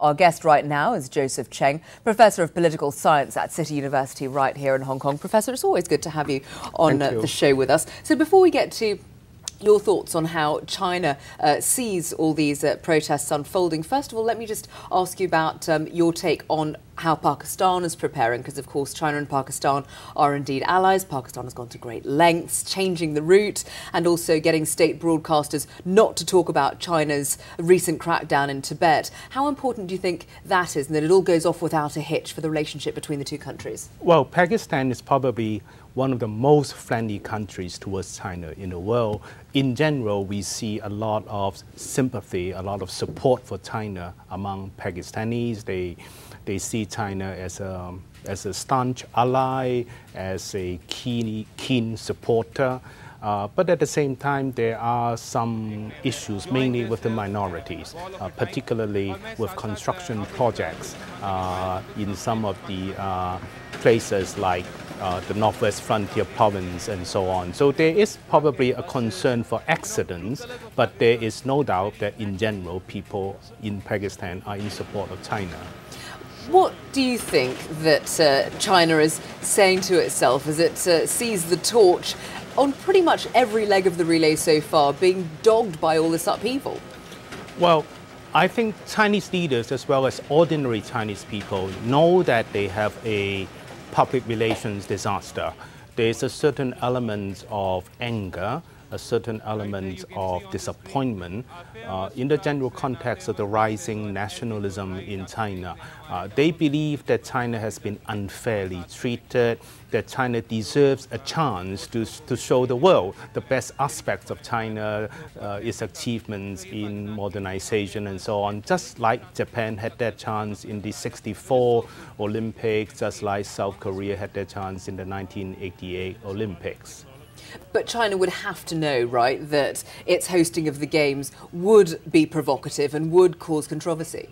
Our guest right now is Joseph Cheng, Professor of Political Science at City University right here in Hong Kong. Professor, it's always good to have you on the show with us. So before we get to your thoughts on how China sees all these protests unfolding, first of all, let me just ask you about your take on how Pakistan is preparing, because of course China and Pakistan are indeed allies. Pakistan has gone to great lengths, changing the route and also getting state broadcasters not to talk about China's recent crackdown in Tibet. How important do you think that is, and that it all goes off without a hitch for the relationship between the two countries? Well, Pakistan is probably one of the most friendly countries towards China in the world. In general, we see a lot of sympathy, a lot of support for China among Pakistanis. They see China as a staunch ally, as a keen supporter. But at the same time, there are some issues, mainly with the minorities, particularly with construction projects in some of the places like the Northwest Frontier Province and so on. So there is probably a concern for accidents, but there is no doubt that in general, people in Pakistan are in support of China. What do you think that China is saying to itself as it sees the torch on pretty much every leg of the relay so far being dogged by all this upheaval? Well, I think Chinese leaders, as well as ordinary Chinese people, know that they have a public relations disaster. There's a certain element of anger, a certain element of disappointment in the general context of the rising nationalism in China. They believe that China has been unfairly treated, that China deserves a chance to show the world the best aspects of China, its achievements in modernization and so on, just like Japan had that chance in the '64 Olympics, just like South Korea had that chance in the 1988 Olympics. But China would have to know, right, that its hosting of the Games would be provocative and would cause controversy.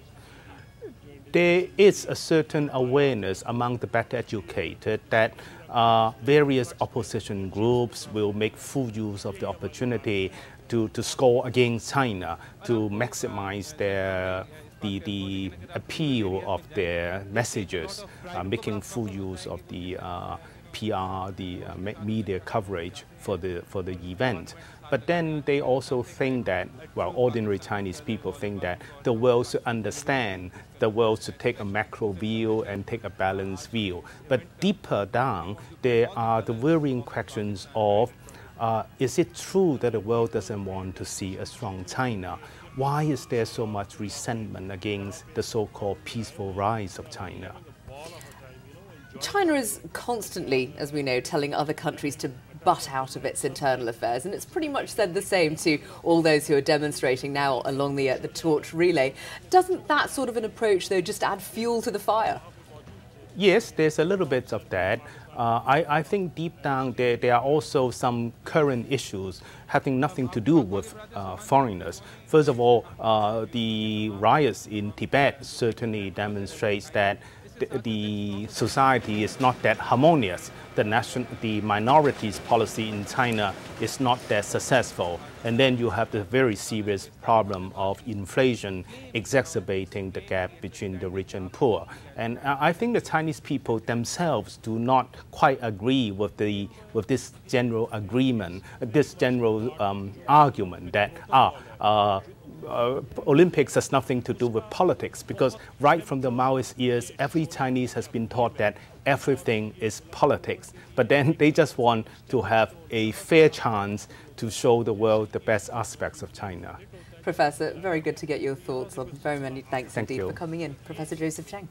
There is a certain awareness among the better educated that various opposition groups will make full use of the opportunity to score against China, to maximize the appeal of their messages, making full use of the PR, the media coverage for the event. But then they also think that, well, ordinary Chinese people think that the world should understand, the world should take a macro view and take a balanced view. But deeper down, there are the worrying questions of, is it true that the world doesn't want to see a strong China? Why is there so much resentment against the so-called peaceful rise of China? China is constantly, as we know, telling other countries to butt out of its internal affairs, and it's pretty much said the same to all those who are demonstrating now along the torch relay. Doesn't that sort of an approach, though, just add fuel to the fire? Yes, there's a little bit of that. I think deep down there are also some current issues having nothing to do with foreigners. First of all, the riots in Tibet certainly demonstrates that the society is not that harmonious. The minorities policy in China is not that successful. And then you have the very serious problem of inflation exacerbating the gap between the rich and poor. And I think the Chinese people themselves do not quite agree with this general agreement, this general argument that Olympics has nothing to do with politics, because right from the Maoist years, every Chinese has been taught that everything is politics. But then they just want to have a fair chance to show the world the best aspects of China. Professor, very good to get your thoughts on very many. Thanks Thank indeed you for coming in. Professor Joseph Cheng.